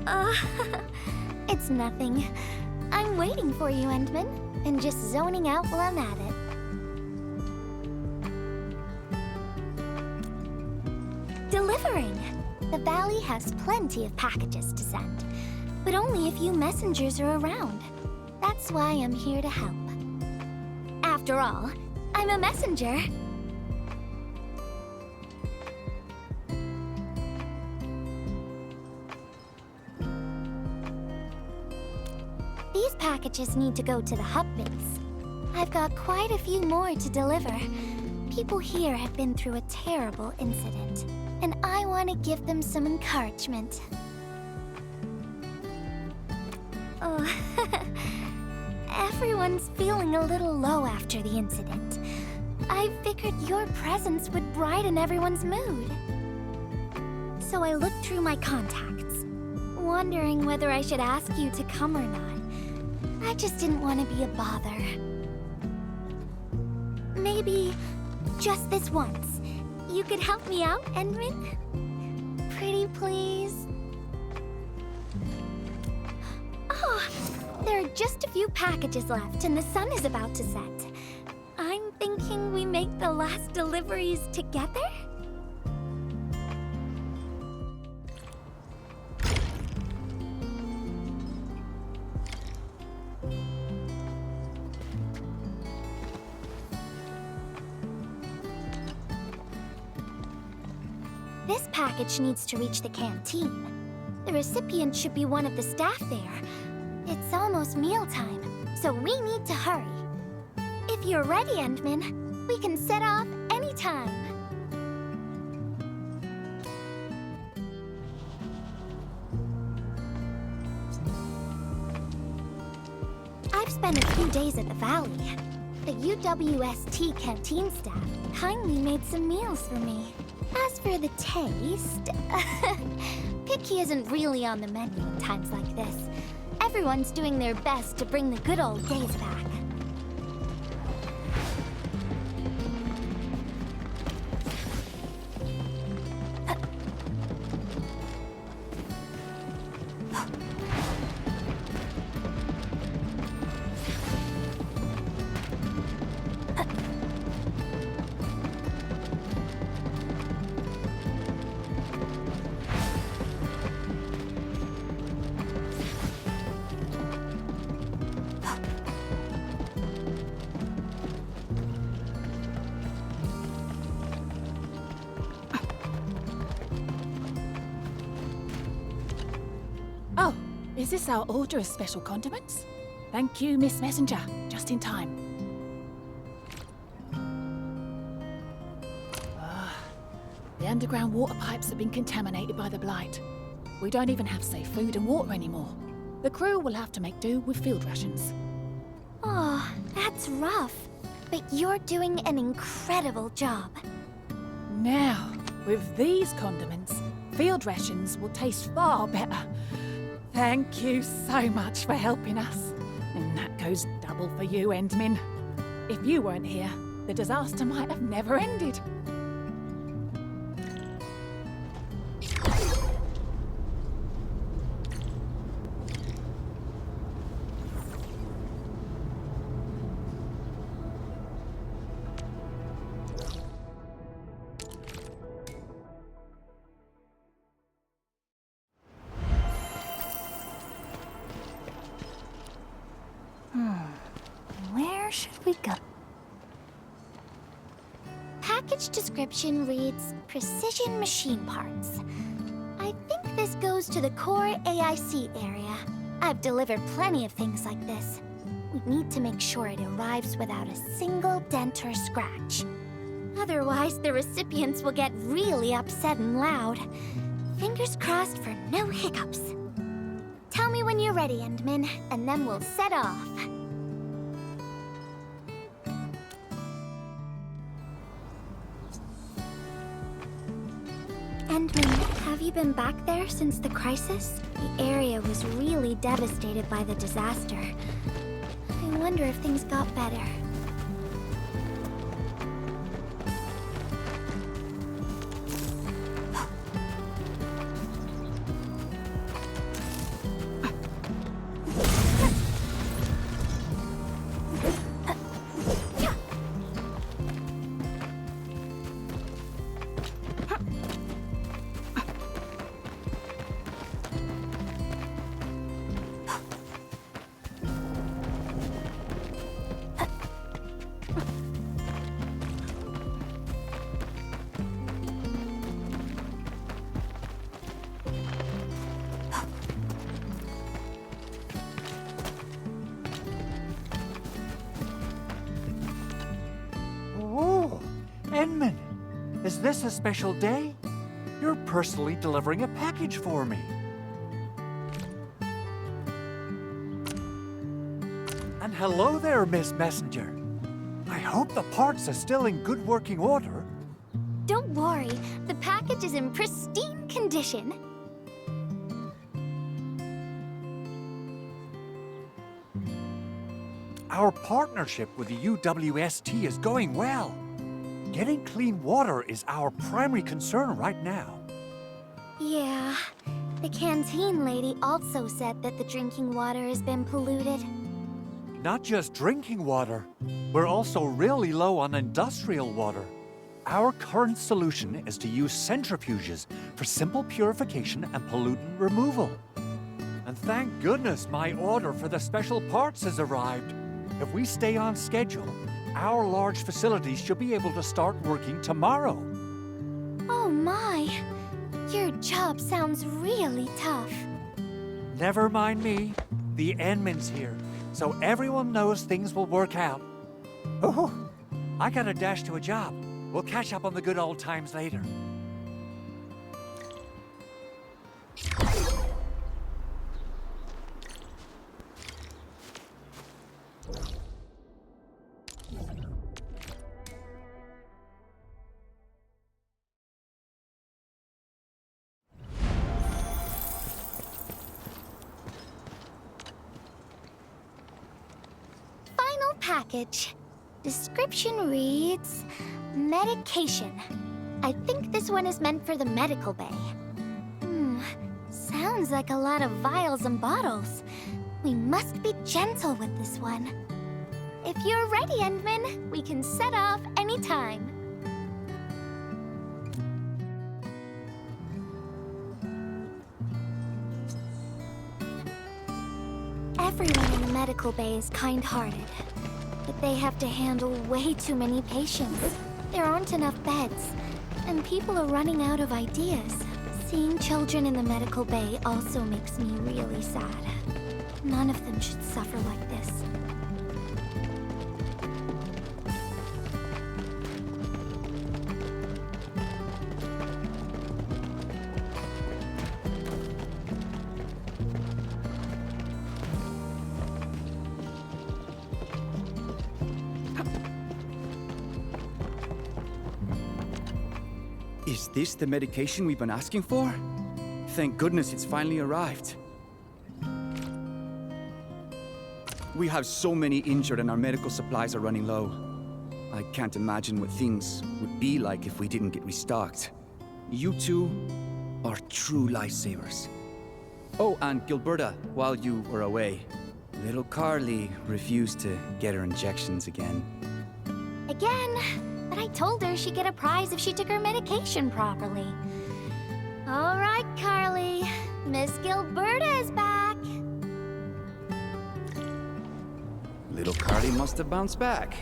Uh, it's nothing. I'm waiting for you, Endman, and just zoning out while I'm at it. Delivering! The Valley has plenty of packages to send, but only a few messengers are around. That's why I'm here to help. After all, I'm a messenger. These packages need to go to the hub base. I've got quite a few more to deliver. People here have been through a terrible incident, and I want to give them some encouragement. Oh, everyone's feeling a little low after the incident. I figured your presence would brighten everyone's mood. So I looked through my contacts, wondering whether I should ask you to come or not. I just didn't want to be a bother. Maybe just this once, you could help me out, Endman? Pretty please? Oh, there are just a few packages left and the sun is about to set. I'm thinking we make the last deliveries together? This package needs to reach the canteen. The recipient should be one of the staff there. It's almost mealtime, so we need to hurry. If you're ready, Endman, we can set off anytime. I've spent a few days at the Valley. The UWST canteen staff kindly made some meals for me. As for the taste, picky isn't really on the menu in times like this. Everyone's doing their best to bring the good old days back. Oh, is this our order of special condiments? Thank you, Miss Messenger. Just in time. The underground water pipes have been contaminated by the blight. We don't even have safe food and water anymore. The crew will have to make do with field rations. Oh, that's rough. But you're doing an incredible job. Now, with these condiments, field rations will taste far better. Thank you so much for helping us. And that goes double for you, Endman. If you weren't here, the disaster might have never ended. Where should we go? Package description reads, Precision Machine Parts. I think this goes to the core AIC area. I've delivered plenty of things like this. We need to make sure it arrives without a single dent or scratch. Otherwise, the recipients will get really upset and loud. Fingers crossed for no hiccups. Tell me when you're ready, Endman, and then we'll set off. Endman, have you been back there since the crisis? The area was really devastated by the disaster. I wonder if things got better. Enman, is this a special day? You're personally delivering a package for me. And hello there, Miss Messenger. I hope the parts are still in good working order. Don't worry, the package is in pristine condition. Our partnership with the UWST is going well. Getting clean water is our primary concern right now. Yeah, the canteen lady also said that the drinking water has been polluted. Not just drinking water, we're also really low on industrial water. Our current solution is to use centrifuges for simple purification and pollutant removal. And thank goodness my order for the special parts has arrived. If we stay on schedule, our large facilities should be able to start working tomorrow. Oh my, your job sounds really tough. Never mind me. The Enman's here, so everyone knows things will work out. Oh, I gotta dash to a job. We'll catch up on the good old times later. Final package. Description reads, medication. I think this one is meant for the medical bay. Sounds like a lot of vials and bottles. We must be gentle with this one. If you're ready, Endman, we can set off anytime. Everyone in the medical bay is kind-hearted, but they have to handle way too many patients. There aren't enough beds, and people are running out of ideas. Seeing children in the medical bay also makes me really sad. None of them should suffer like this. Is this the medication we've been asking for? Thank goodness it's finally arrived. We have so many injured and our medical supplies are running low. I can't imagine what things would be like if we didn't get restocked. You two are true lifesavers. Oh, and Gilberta, while you were away, little Carly refused to get her injections again. Again? But I told her she'd get a prize if she took her medication properly. All right, Carly. Miss Gilberta is back. Little Carly must have bounced back.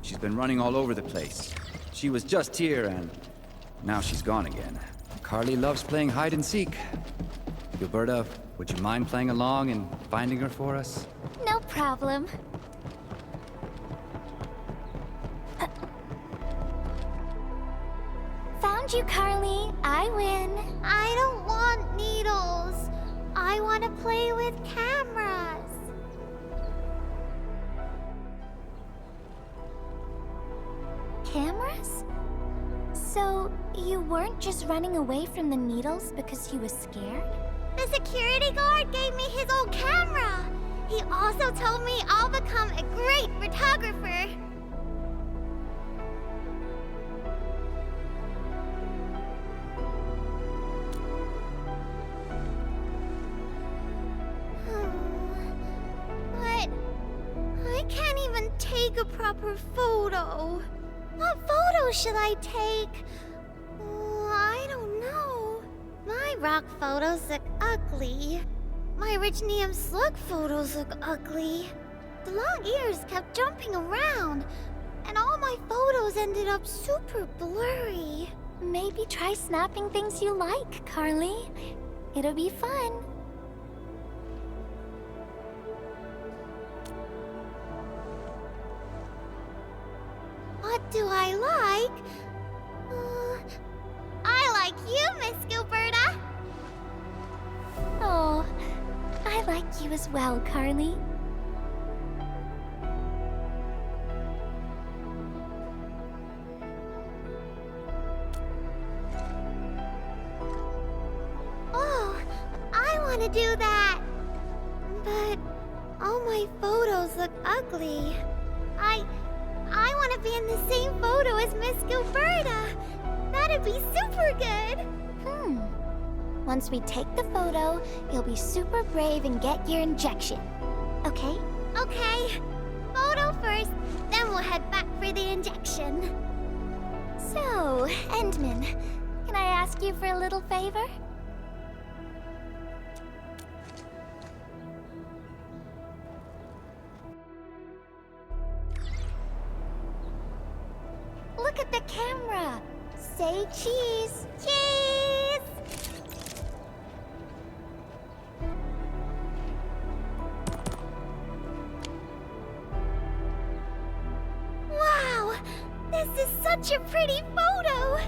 She's been running all over the place. She was just here and now she's gone again. Carly loves playing hide and seek. Gilberta, would you mind playing along and finding her for us? No problem. Found you, Carly. I win. I don't want needles. I want to play with cameras. Cameras? So, you weren't just running away from the needles because you were scared? The security guard gave me his old camera. He also told me I'll become a great photographer. But I can't even take a proper photo. What photo should I take? I don't know. My rock photos look ugly. My Richnium slug photos look ugly. The long ears kept jumping around, and all my photos ended up super blurry. Maybe try snapping things you like, Carly. It'll be fun. What do I like? I like you, Miss Gilberta. Oh, I like you as well, Carly. Oh, I want to do that. But all my photos look ugly. I want to be in the same photo as Miss Gilberta. That'd be super good. Once we take the photo, you'll be super brave and get your injection. Okay? Okay. Photo first, then we'll head back for the injection. So, Endman, can I ask you for a little favor? Look at the camera. Say cheese. Cheese! Wow! This is such a pretty photo!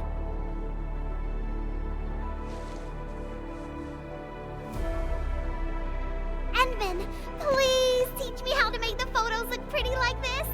Endman, please teach me how to make the photos look pretty like this.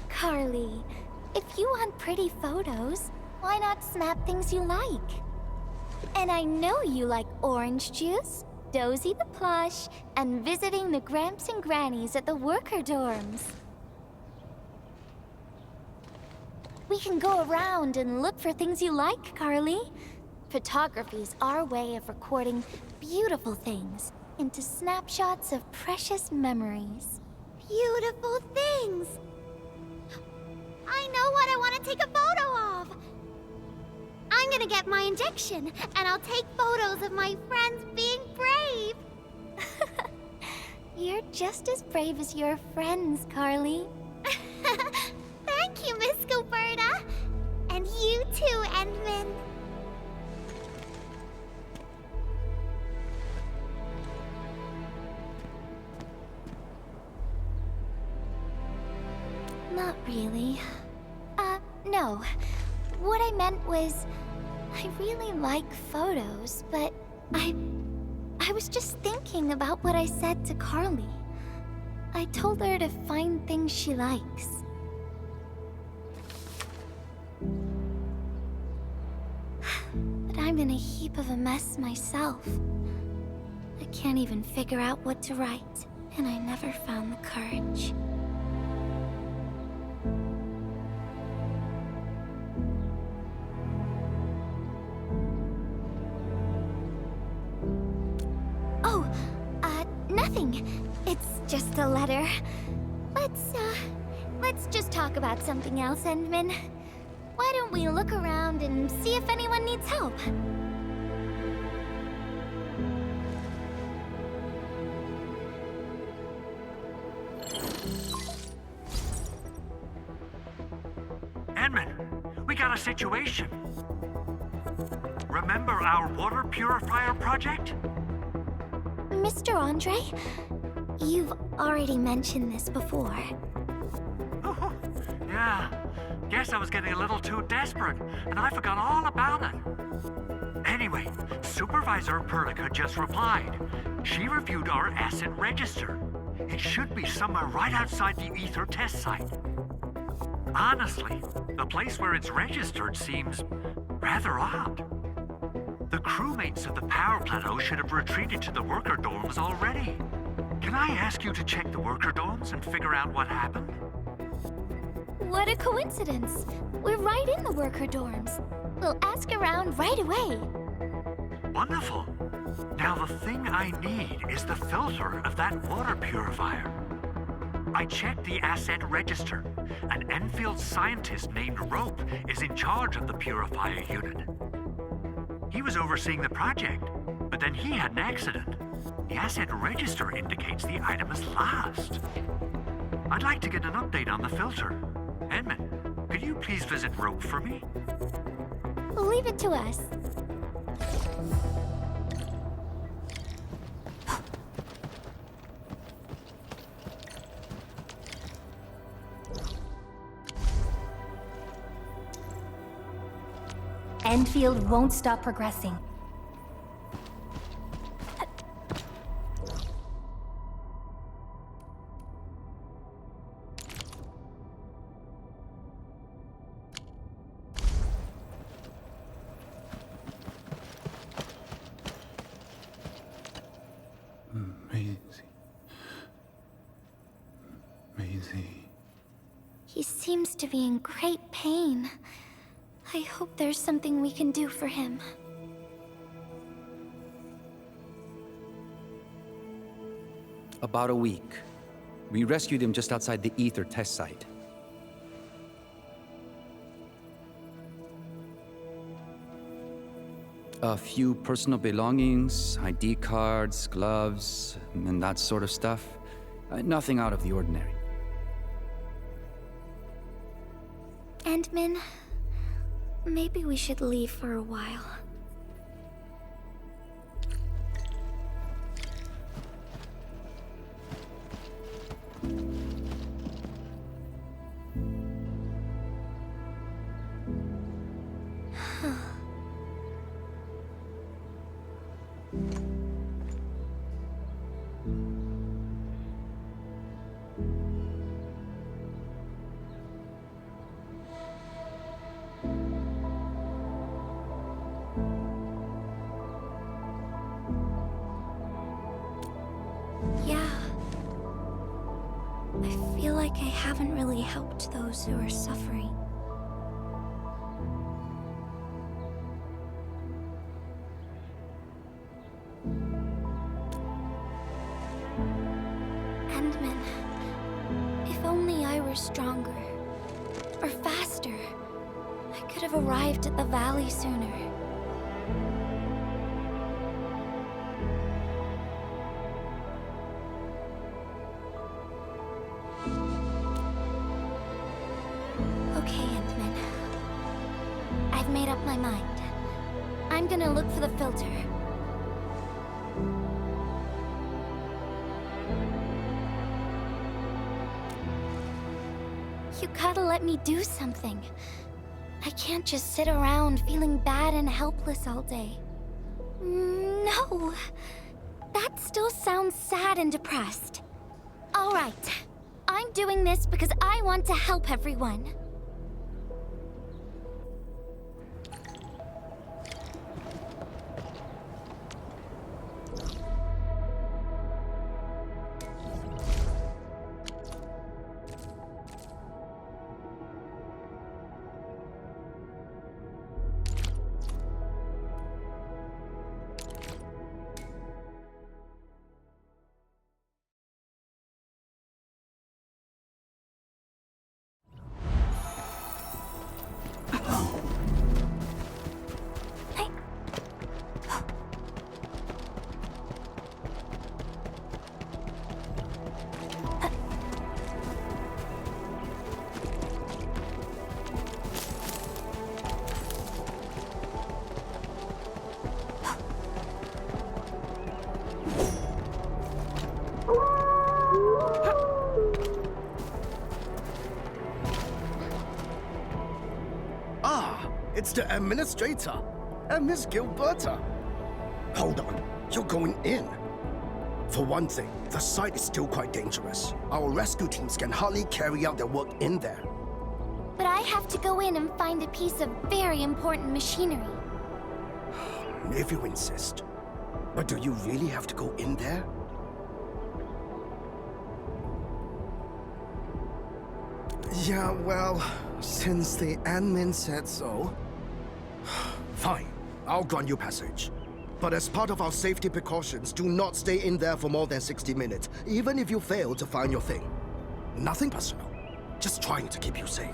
Carly, if you want pretty photos, why not snap things you like? And I know you like orange juice, Dozy the plush, and visiting the Gramps and Grannies at the worker dorms. We can go around and look for things you like, Carly. Photography's our way of recording beautiful things into snapshots of precious memories. Beautiful things. I know what I want to take a photo of. I'm gonna get my injection, and I'll take photos of my friends being brave. You're just as brave as your friends, Carly. Thank you, Miss Gilberta. And you too, Endman. Not really. No. What I meant was, I really like photos, but I was just thinking about what I said to Carly. I told her to find things she likes. But I'm in a heap of a mess myself. I can't even figure out what to write, and I never found the courage. Nothing. It's just a letter. Let's just talk about something else, Endman. Why don't we look around and see if anyone needs help? Endman, we got a situation. Remember our water purifier project? Mr. Andre, you've already mentioned this before. Oh, yeah. Guess I was getting a little too desperate, and I forgot all about it. Anyway, Supervisor Perlica just replied. She reviewed our asset register. It should be somewhere right outside the Ether test site. Honestly, the place where it's registered seems rather odd. The crewmates of the power plateau should have retreated to the worker dorms already. Can I ask you to check the worker dorms and figure out what happened? What a coincidence. We're right in the worker dorms. We'll ask around right away. Wonderful. Now the thing I need is the filter of that water purifier. I checked the asset register. An Enfield scientist named Rope is in charge of the purifier unit. He was overseeing the project, but then he had an accident. The asset register indicates the item is lost. I'd like to get an update on the filter. Edmund, could you please visit Rope for me? Leave it to us. Enfield won't stop progressing. Maisie. He seems to be in great pain. I hope there's something we can do for him. About a week. We rescued him just outside the Ether test site. A few personal belongings, ID cards, gloves, and that sort of stuff. Nothing out of the ordinary. Endman, maybe we should leave for a while. Yeah. I feel like I haven't really helped those who are suffering. Endman, if only I were stronger, or faster, I could have arrived at the valley sooner. Okay, Endman. I've made up my mind. I'm gonna look for the filter. You gotta let me do something. I can't just sit around feeling bad and helpless all day. No! That still sounds sad and depressed. All right. I'm doing this because I want to help everyone. It's the administrator and Miss Gilberta. Hold on, you're going in. For one thing, the site is still quite dangerous. Our rescue teams can hardly carry out their work in there. But I have to go in and find a piece of very important machinery. If you insist. But do you really have to go in there? Yeah, well, since the admin said so. Fine, I'll grant you passage. But as part of our safety precautions, do not stay in there for more than 60 minutes, even if you fail to find your thing. Nothing personal. Just trying to keep you safe.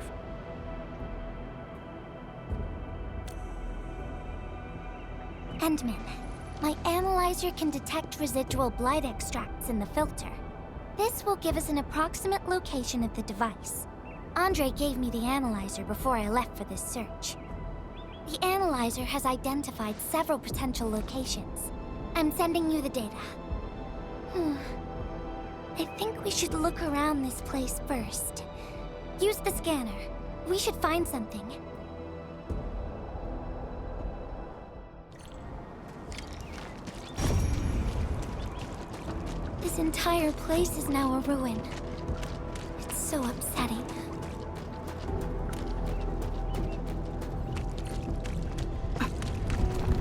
Endman, my analyzer can detect residual blight extracts in the filter. This will give us an approximate location of the device. Andre gave me the analyzer before I left for this search. The analyzer has identified several potential locations. I'm sending you the data. I think we should look around this place first. Use the scanner. We should find something. This entire place is now a ruin. It's so upsetting.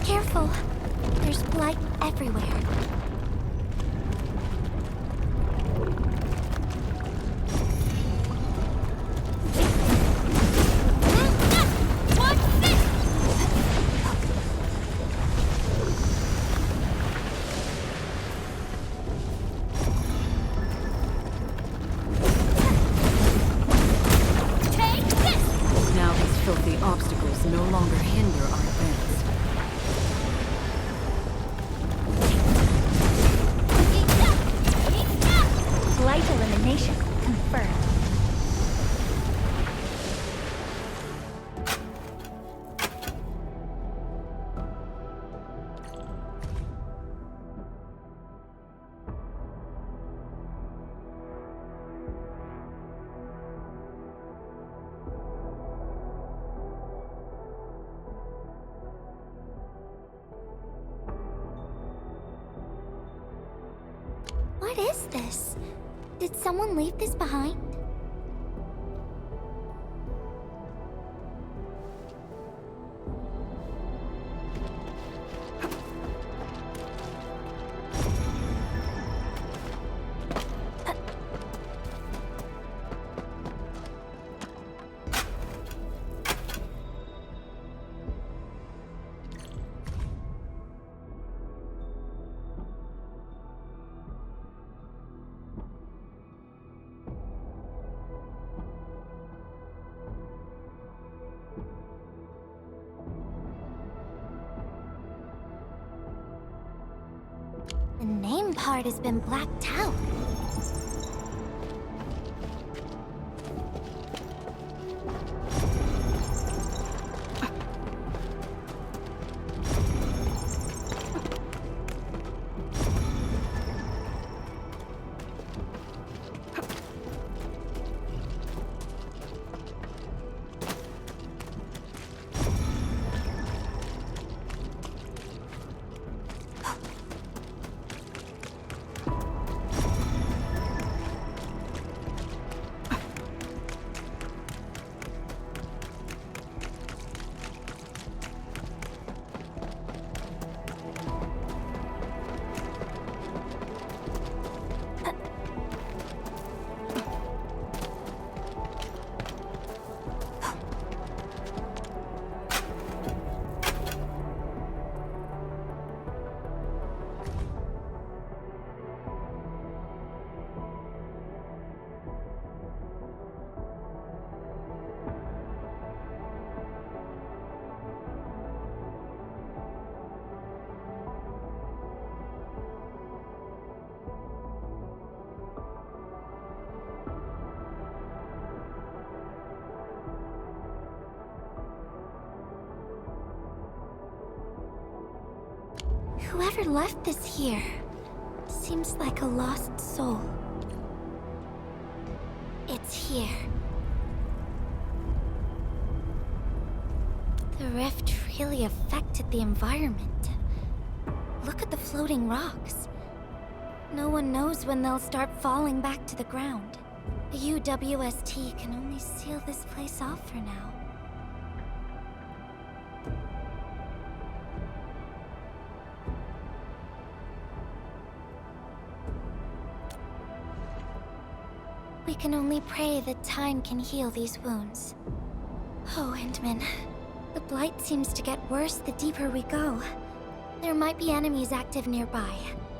Careful. There's blight everywhere. Now these filthy obstacles no longer hinder our advance. Blight elimination confirmed. What is this? Did someone leave this behind? The name part has been blacked out. Whoever left this here seems like a lost soul. It's here. The rift really affected the environment. Look at the floating rocks. No one knows when they'll start falling back to the ground. The UWST can only seal this place off for now. We can only pray that time can heal these wounds. Oh, Endman. The blight seems to get worse the deeper we go. There might be enemies active nearby.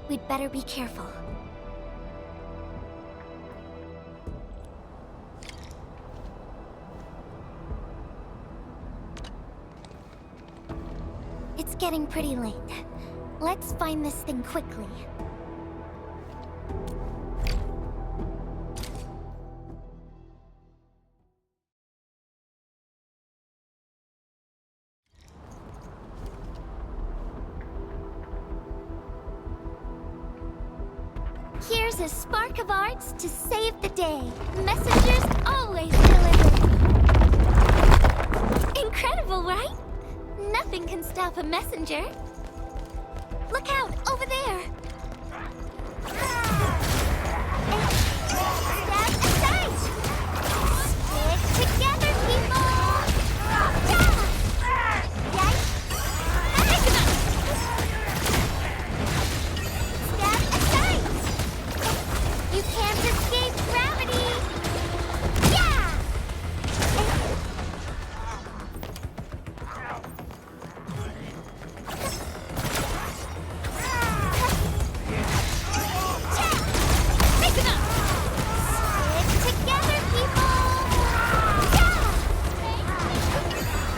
We'd better be careful. getting pretty late. Let's find this thing quickly. Here's a spark of arts to save the day. Messengers always deliver. Incredible, right? Nothing can stop a messenger. Look out, over there! Step aside! Stick together, people! Yikes! Pick 'em up! Step aside! You can't escape gravity! Yeah! Pick 'em up! Stick together, people! Yeah!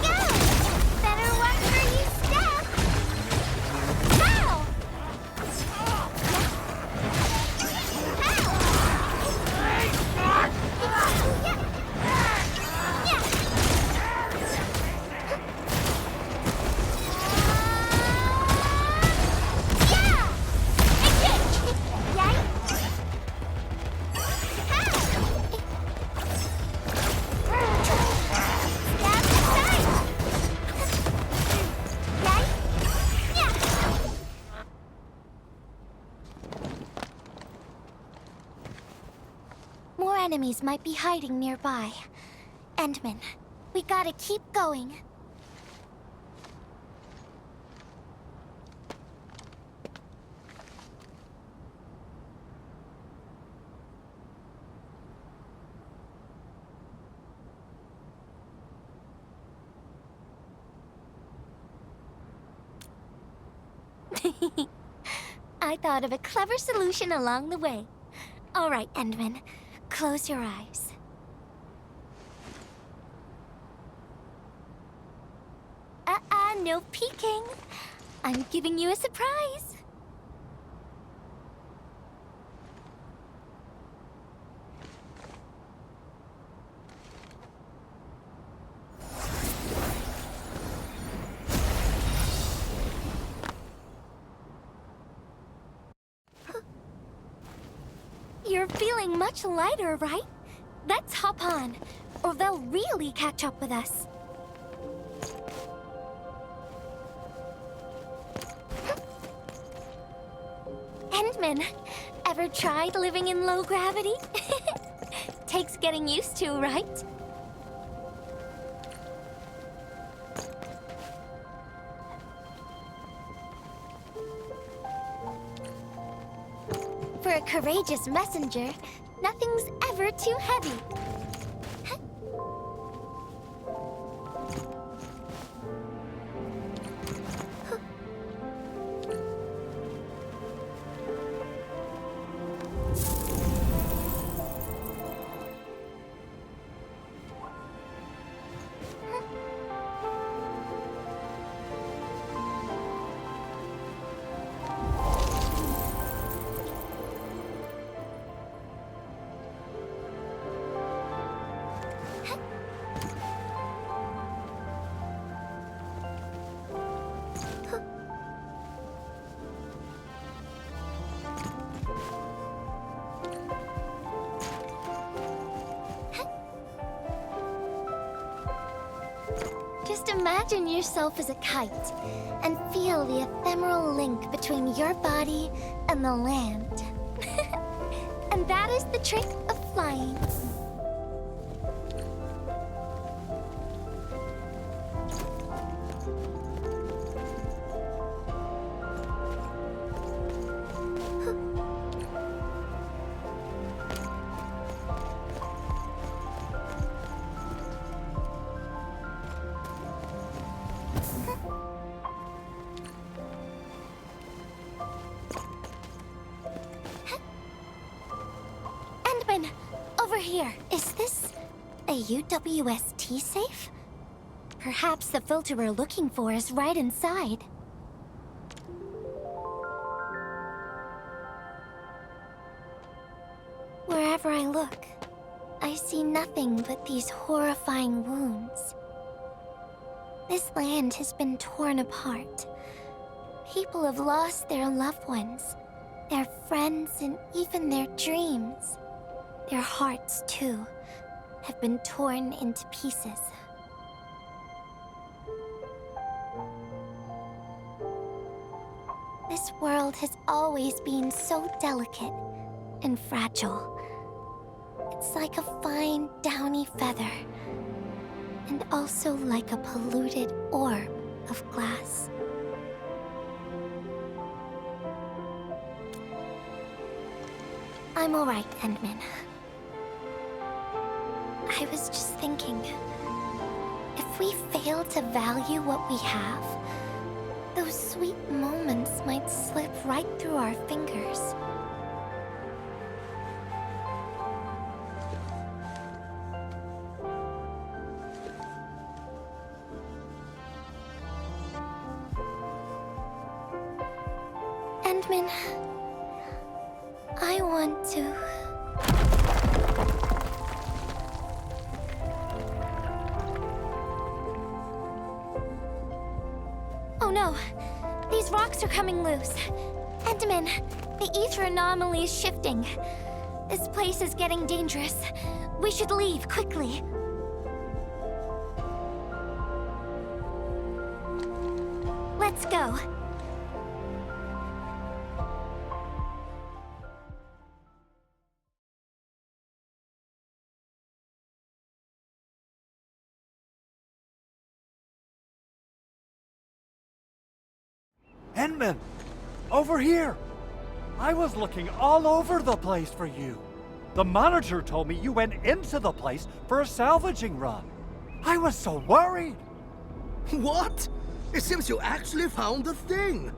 Go! Better watch where you step! Pow! More enemies might be hiding nearby. Endman, we gotta keep going. I thought of a clever solution along the way. All right, Endman, close your eyes. No peeking. I'm giving you a surprise. You're feeling much lighter, right? Let's hop on, or they'll really catch up with us. Endman, ever tried living in low gravity? Takes getting used to, right? For a courageous messenger, nothing's ever too heavy. Just imagine yourself as a kite and feel the ephemeral link between your body and the land. And that is the trick of flying. Over here. Is this a UWST safe? Perhaps the filter we're looking for is right inside. nothing but these horrifying wounds. This land has been torn apart. People have lost their loved ones, their friends, and even their dreams. Their hearts, too, have been torn into pieces. This world has always been so delicate and fragile. It's like a fine, downy feather, and also like a polluted orb of glass. I'm all right, Endman. I was just thinking, if we fail to value what we have, those sweet moments might slip right through our fingers. Endman, I want to... Oh no! These rocks are coming loose. Endman, the ether anomaly is shifting. This place is getting dangerous. We should leave, quickly. Let's go. Endman! Over here! I was looking all over the place for you. The manager told me you went into the place for a salvaging run. I was so worried. What? It seems you actually found the thing.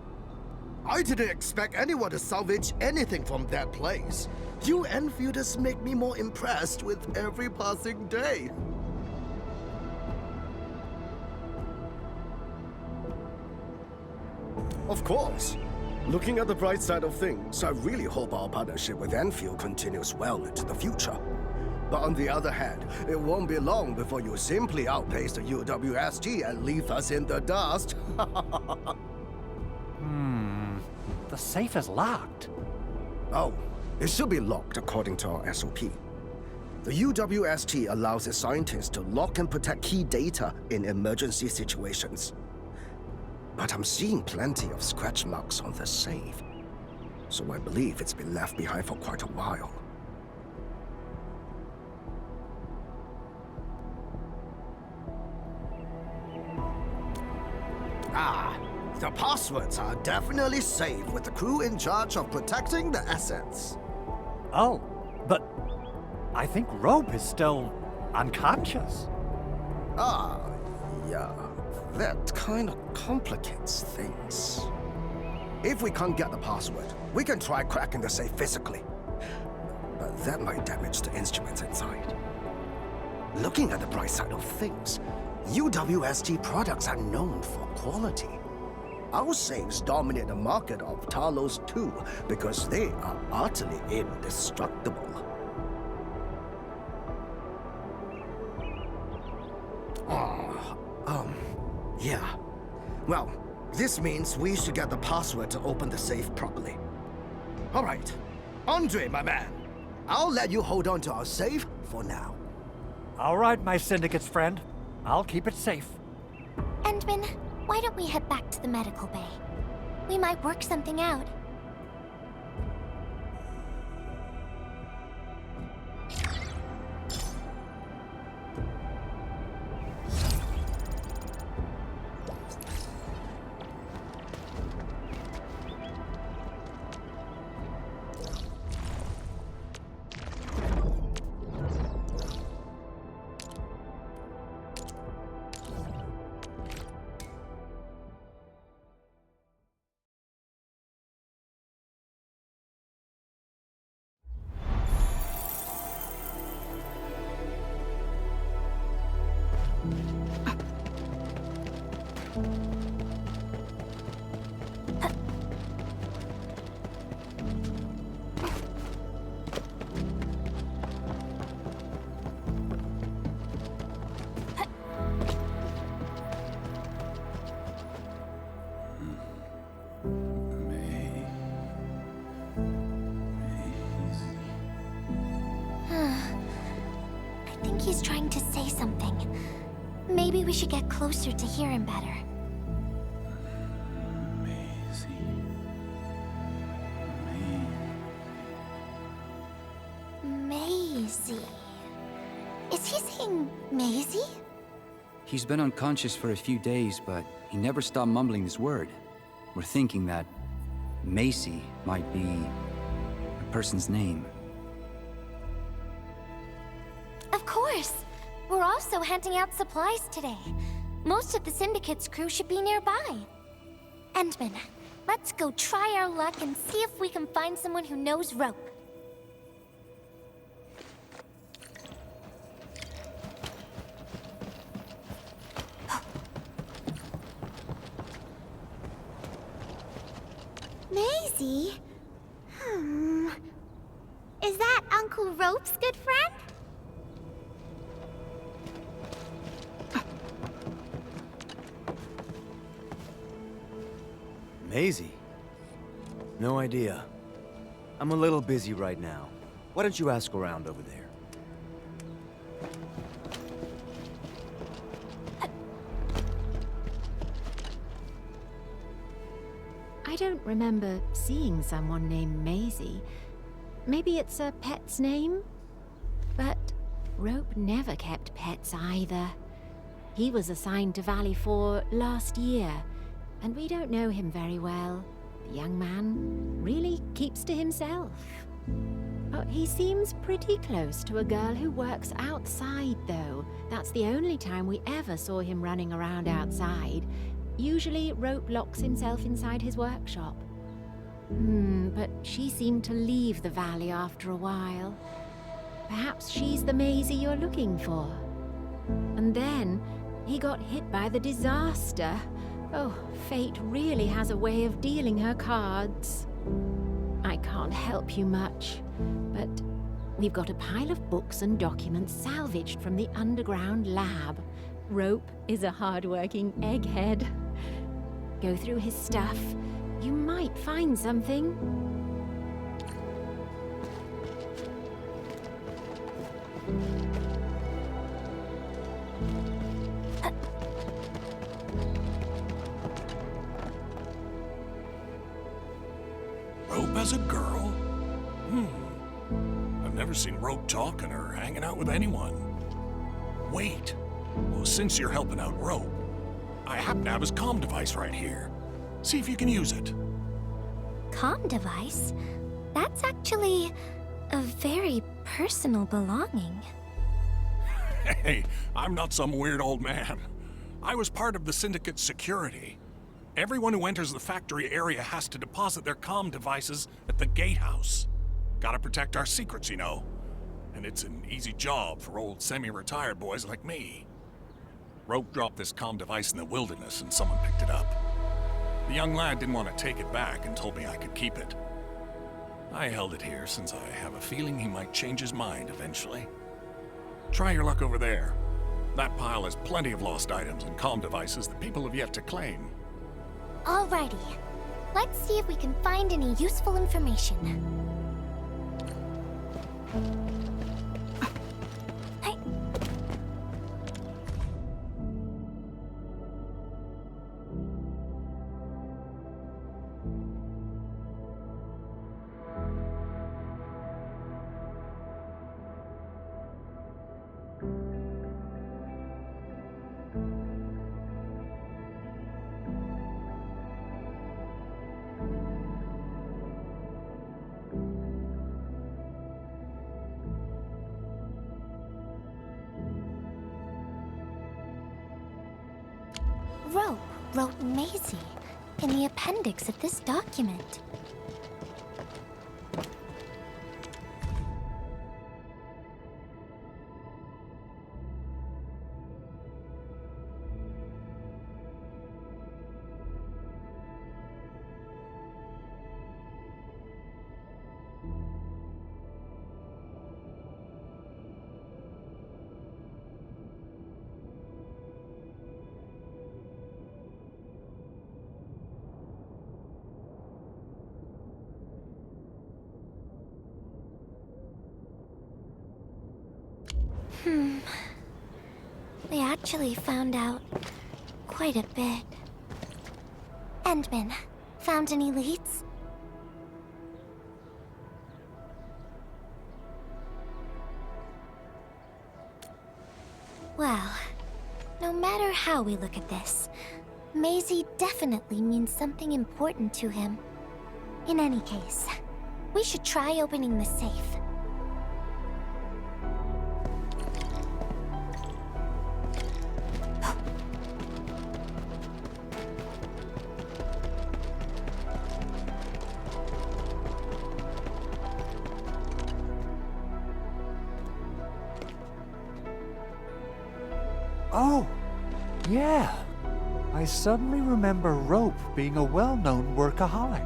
I didn't expect anyone to salvage anything from that place. You Enfielders make me more impressed with every passing day. Of course. Looking at the bright side of things, I really hope our partnership with Enfield continues well into the future. But on the other hand, it won't be long before you simply outpace the UWSG and leave us in the dust. The safe is locked. Oh, it should be locked according to our SOP. The UWSG allows its scientists to lock and protect key data in emergency situations. But I'm seeing plenty of scratch marks on the safe, so I believe it's been left behind for quite a while. Ah, the passwords are definitely safe with the crew in charge of protecting the assets. Oh, but I think Rope is still unconscious. Ah, yeah. That kind of complicates things. If we can't get the password, we can try cracking the safe physically. But that might damage the instruments inside. Looking at the bright side of things, UWSG products are known for quality. Our safes dominate the market of Talos too, because they are utterly indestructible. Yeah. Well, this means we should get the password to open the safe properly. All right. Andre, my man. I'll let you hold on to our safe for now. All right, my syndicate's friend. I'll keep it safe. Endman, why don't we head back to the medical bay? We might work something out. to say something. Maybe we should get closer to hear him better. Maisie. Is he saying Maisie? He's been unconscious for a few days, but he never stopped mumbling this word. We're thinking that Macy might be a person's name. Of course. We're also handing out supplies today. Most of the Syndicate's crew should be nearby. Endman, let's go try our luck and see if we can find someone who knows rope. Maisie? Is that Uncle Rope's good friend? Maisie? No idea. I'm a little busy right now. Why don't you ask around over there? I don't remember seeing someone named Maisie. Maybe it's a pet's name? But Rope never kept pets either. He was assigned to Valley 4 last year, and we don't know him very well. The young man really keeps to himself. Oh, he seems pretty close to a girl who works outside, though. That's the only time we ever saw him running around outside. Usually, Rope locks himself inside his workshop. But she seemed to leave the valley after a while. Perhaps she's the Maisie you're looking for. And then, he got hit by the disaster. Oh, fate really has a way of dealing her cards. I can't help you much, but we've got a pile of books and documents salvaged from the underground lab. Rope is a hard-working egghead. Go through his stuff. You might find something. Rope as a girl? I've never seen Rope talking or hanging out with anyone. Wait. Well, since you're helping out Rope, I happen to have his comm device right here. See if you can use it. Comm device? That's actually a very personal belonging. Hey, I'm not some weird old man. I was part of the Syndicate's security. Everyone who enters the factory area has to deposit their comm devices at the gatehouse. Gotta protect our secrets, you know. And it's an easy job for old semi-retired boys like me. Rope dropped this comm device in the wilderness and someone picked it up. The young lad didn't want to take it back and told me I could keep it. I held it here since I have a feeling he might change his mind eventually. Try your luck over there. That pile has plenty of lost items and comm devices that people have yet to claim. Alrighty. Let's see if we can find any useful information. Hey. Rope wrote Maisie in the appendix of this document. actually found out quite a bit. Endman, found any leads? Well, no matter how we look at this, Maisie definitely means something important to him. In any case, we should try opening the safe. Oh, yeah. I suddenly remember Rope being a well-known workaholic.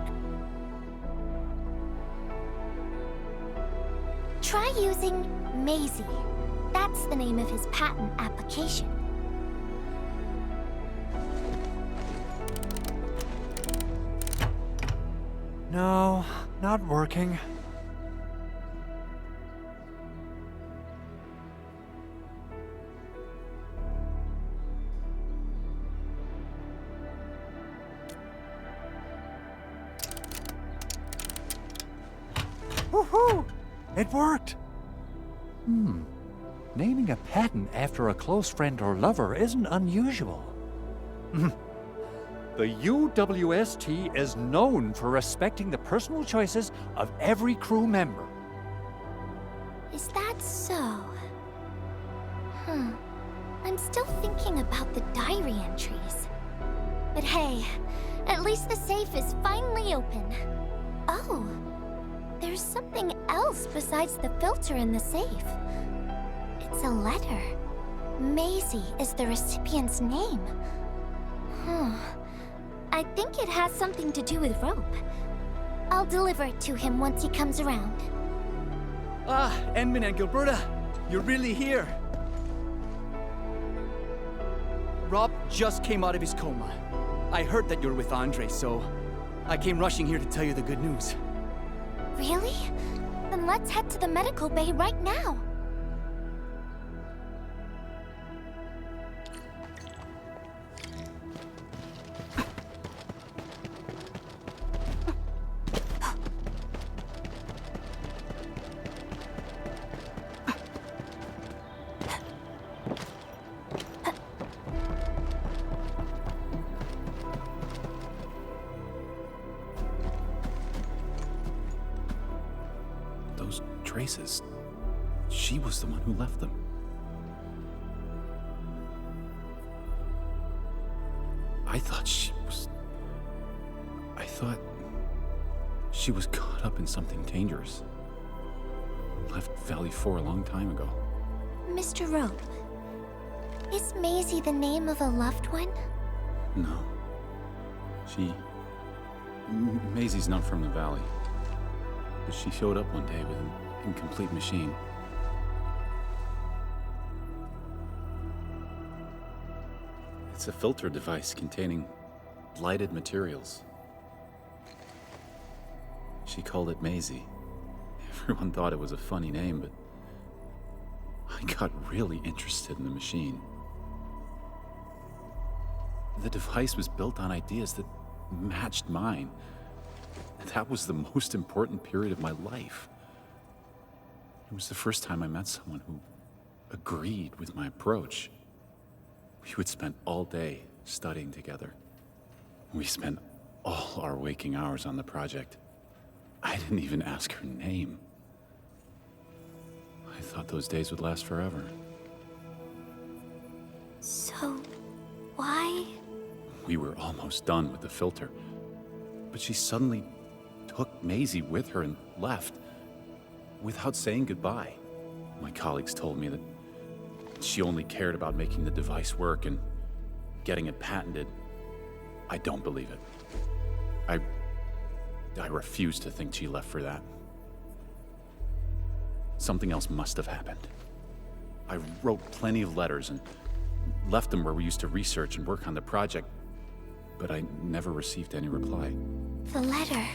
Try using Maisie. That's the name of his patent application. No, not working. Woohoo! It worked! Naming a patent after a close friend or lover isn't unusual. The UWST is known for respecting the personal choices of every crew member. Is that so? I'm still thinking about the diary entries. But hey, at least the safe is finally open. Oh, there's something else besides the filter in the safe. It's a letter. Maisie is the recipient's name. I think it has something to do with Rope. I'll deliver it to him once he comes around. Ah, Endman and Gilberta, you're really here. Rob just came out of his coma. I heard that you're with Andre, so I came rushing here to tell you the good news. Really? Then let's head to the medical bay right now. Those traces. She was the one who left them. I thought she was caught up in something dangerous. Left Valley 4 a long time ago. Mr. Rope, is Maisie the name of a loved one? No. Maisie's not from the Valley. But she showed up one day with an incomplete machine. It's a filter device containing lighted materials. She called it Maisie. Everyone thought it was a funny name, but I got really interested in the machine. The device was built on ideas that matched mine. That was the most important period of my life. It was the first time I met someone who agreed with my approach. We would spend all day studying together. We spent all our waking hours on the project. I didn't even ask her name. I thought those days would last forever. So, why? We were almost done with the filter, but she suddenly took Maisie with her and left without saying goodbye. My colleagues told me that she only cared about making the device work and getting it patented. I don't believe it. I refuse to think she left for that. Something else must have happened. I wrote plenty of letters and left them where we used to research and work on the project, but I never received any reply. The letter.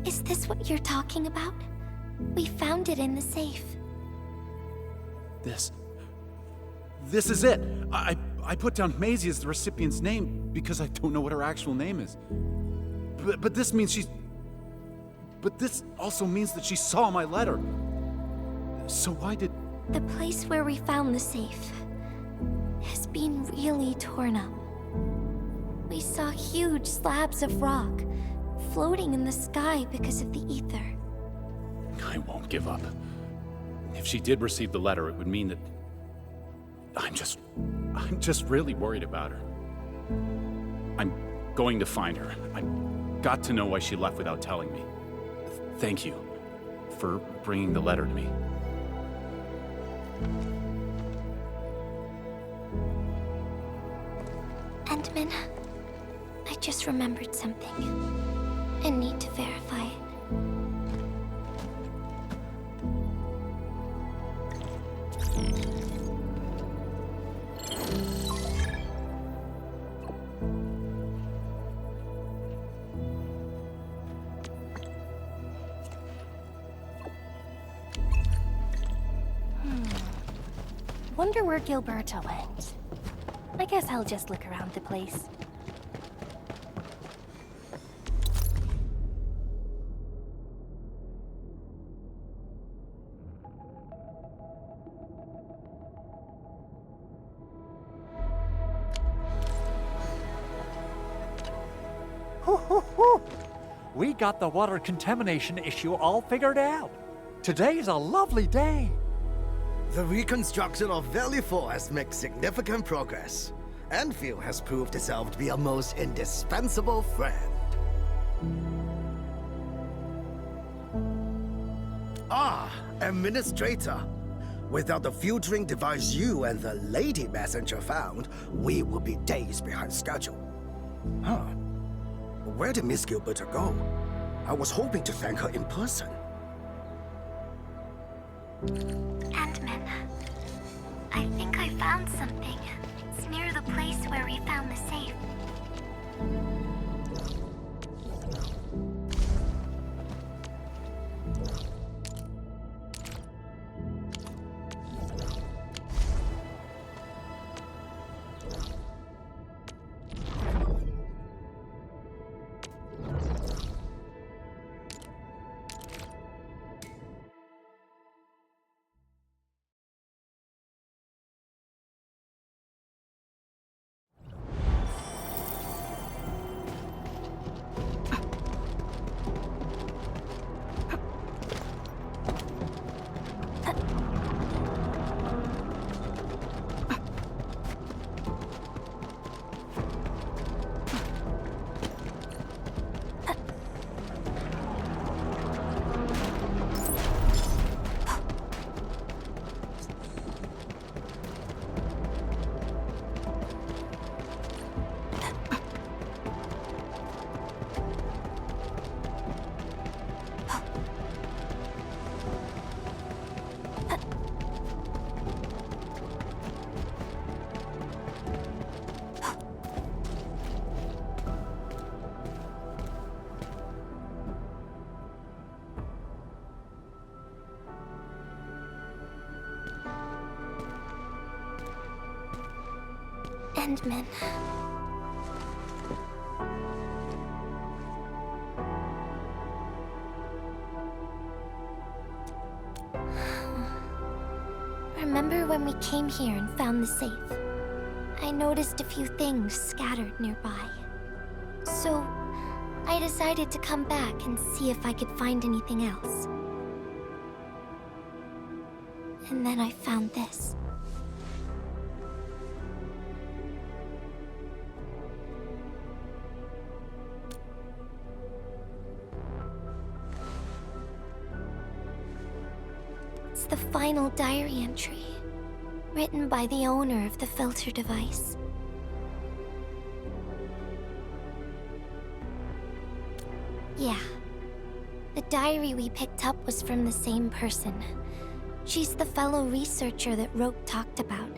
Is this what you're talking about? We found it in the safe. This This is it. I put down Maisie as the recipient's name because I don't know what her actual name is. But this means she's... But this also means that she saw my letter. So why did... The place where we found the safe has been really torn up. We saw huge slabs of rock floating in the sky because of the ether. I won't give up. If she did receive the letter, it would mean that... I'm just really worried about her. I'm going to find her. I've got to know why she left without telling me. Thank you for bringing the letter to me. Endman, I just remembered something. I need to verify it. Wonder where Gilberto went. I guess I'll just look around the place. We got the water contamination issue all figured out. Today's a lovely day. The reconstruction of Valley 4 has made significant progress. Endfield has proved itself to be a most indispensable friend. Ah, Administrator. Without the filtering device you and the lady messenger found, we would be days behind schedule. Huh. Where did Miss Gilberta go? I was hoping to thank her in person. Endman, I think I found something. It's near the place where we found the safe. Endman. Remember when we came here and found the safe? I noticed a few things scattered nearby. So, I decided to come back and see if I could find anything else. And then I found this. It's the final diary entry, written by the owner of the filter device. Yeah. The diary we picked up was from the same person. She's the fellow researcher that Roke talked about.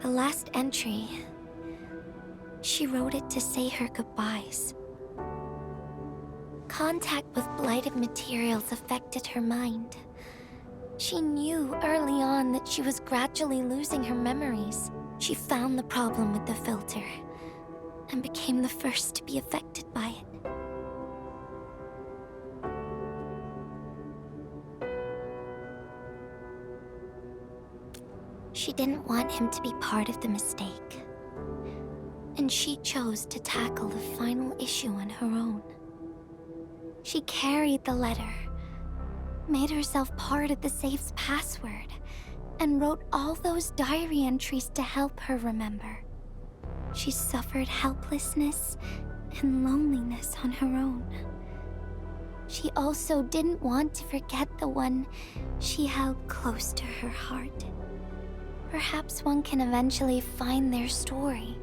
The last entry, she wrote it to say her goodbyes. Contact with blighted materials affected her mind. She knew early on that she was gradually losing her memories. She found the problem with the filter and became the first to be affected by it. She didn't want him to be part of the mistake, and she chose to tackle the final issue on her own. She carried the letter, made herself part of the safe's password, and wrote all those diary entries to help her remember. She suffered helplessness and loneliness on her own. She also didn't want to forget the one she held close to her heart. Perhaps one can eventually find their story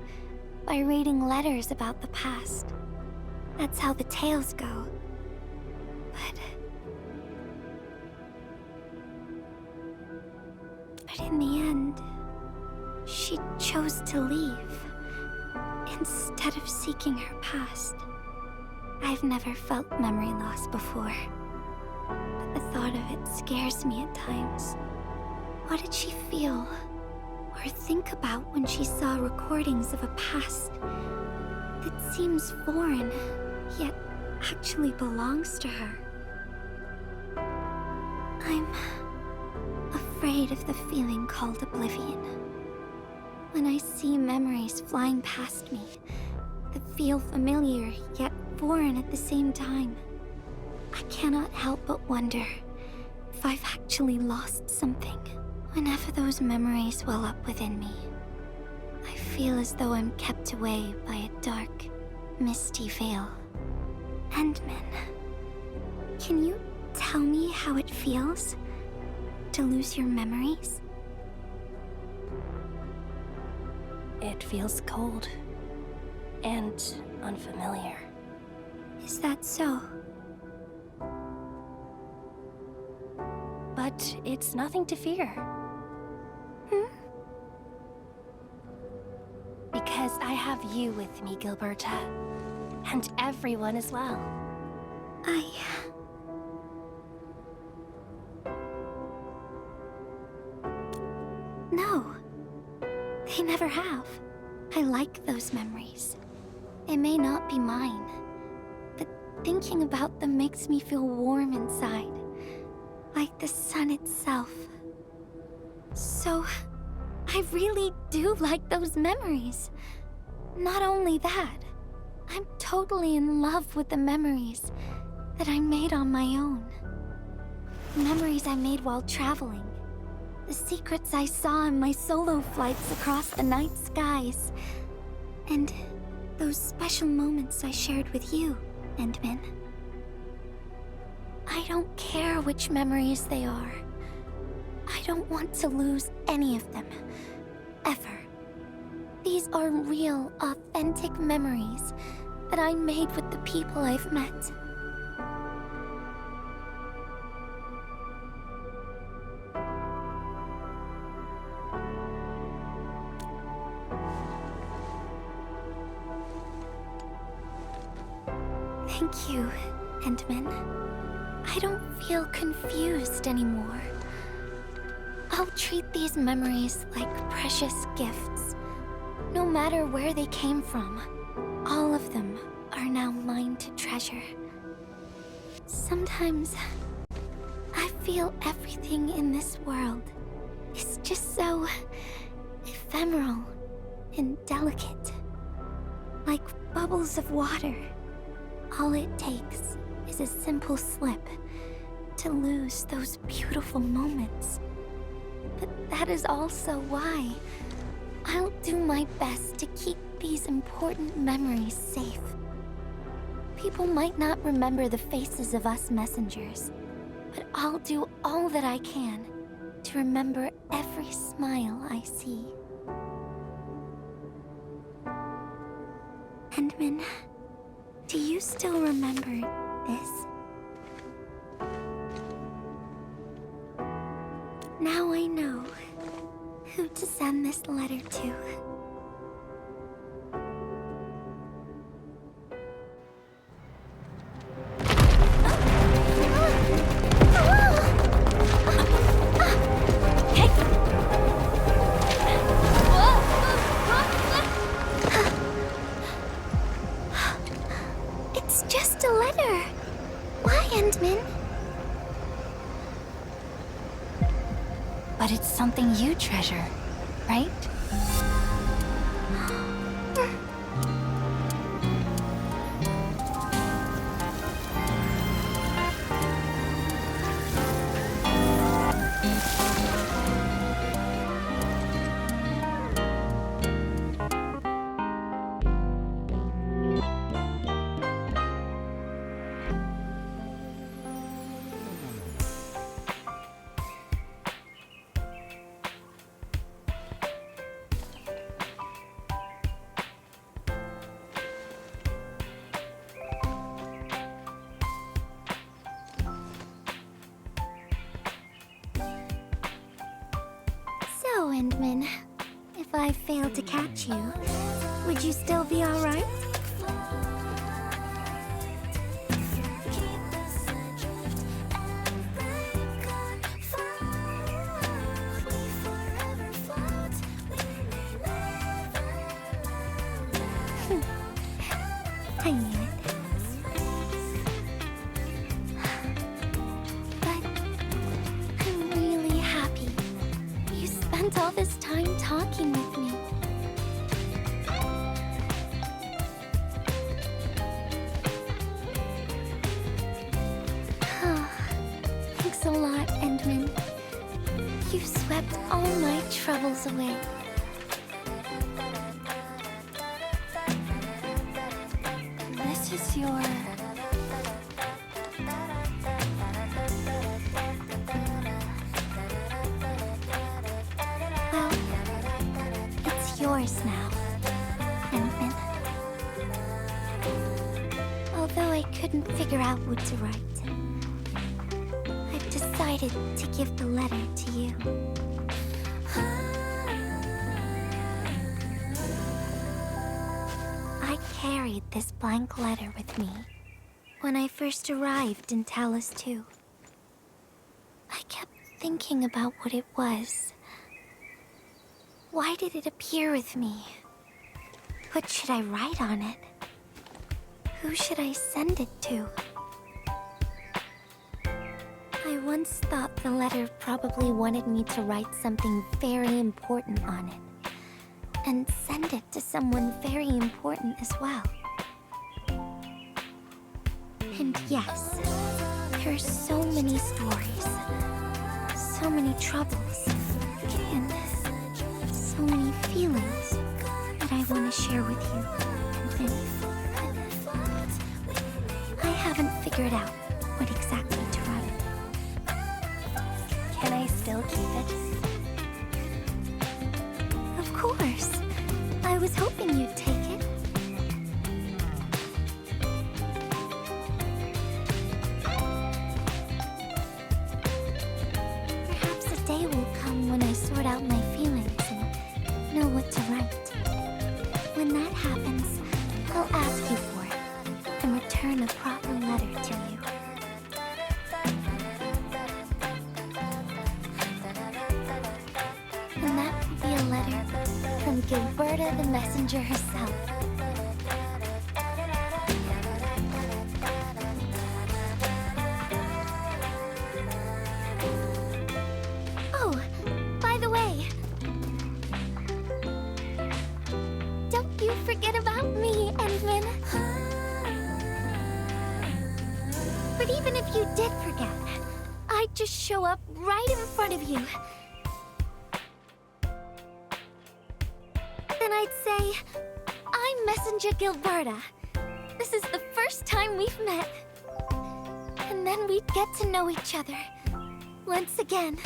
by reading letters about the past. That's how the tales go. But in the end, she chose to leave instead of seeking her past. I've never felt memory loss before, but the thought of it scares me at times. What did she feel or think about when she saw recordings of a past that seems foreign, yet actually belongs to her? I'm afraid of the feeling called oblivion. When I see memories flying past me that feel familiar yet foreign at the same time, I cannot help but wonder if I've actually lost something. Whenever those memories well up within me, I feel as though I'm kept away by a dark, misty veil. Endman, can you tell me how it feels to lose your memories? It feels cold and unfamiliar. Is that so? But it's nothing to fear. Because I have you with me, Gilberta. And everyone as well. No. They never have. I like those memories. They may not be mine, but thinking about them makes me feel warm inside. Like the sun itself. So, I really do like those memories. Not only that, I'm totally in love with the memories that I made on my own. Memories I made while traveling. The secrets I saw in my solo flights across the night skies. And those special moments I shared with you, Endman. I don't care which memories they are. I don't want to lose any of them. Ever. These are real, authentic memories that I made with the people I've met. Thank you, Endman. I don't feel confused anymore. I'll treat these memories like precious gifts. No matter where they came from, all of them are now mine to treasure. Sometimes, I feel everything in this world is just so ephemeral and delicate. Like bubbles of water. All it takes is a simple slip to lose those beautiful moments. But that is also why I'll do my best to keep these important memories safe. People might not remember the faces of us messengers, but I'll do all that I can to remember every smile I see. Endman, do you still remember this? Now I know who to send this letter to. something you treasure, right? So, Endman, if I failed to catch you, would you still be alright? I knew it. But I'm really happy you spent all this time talking with me. Thanks a lot, Endman. You swept all my troubles away. This is your... Well, it's yours now, Endman. Although I couldn't figure out what to write, I've decided to give the letter to you. I carried this blank letter with me when I first arrived in Talus 2. I kept thinking about what it was. Why did it appear with me? What should I write on it? Who should I send it to? I once thought the letter probably wanted me to write something very important on it, and send it to someone very important as well. And yes, there are so many stories, so many troubles, and so many feelings that I want to share with you. I haven't figured out what exactly to write. Can I still keep it? Of course. I was hoping you'd take it. Perhaps a day will come when I sort out my feelings and know what to write. When that happens, I'll ask you for it and return a proper letter to you. And that will be a letter from Gilberta the Messenger herself. Oh, by the way, don't you forget about me, Endman. But even if you did forget, I'd just show up right in front of you. Then I'd say, I'm Messenger Gilberta. This is the first time we've met. And then we'd get to know each other once again.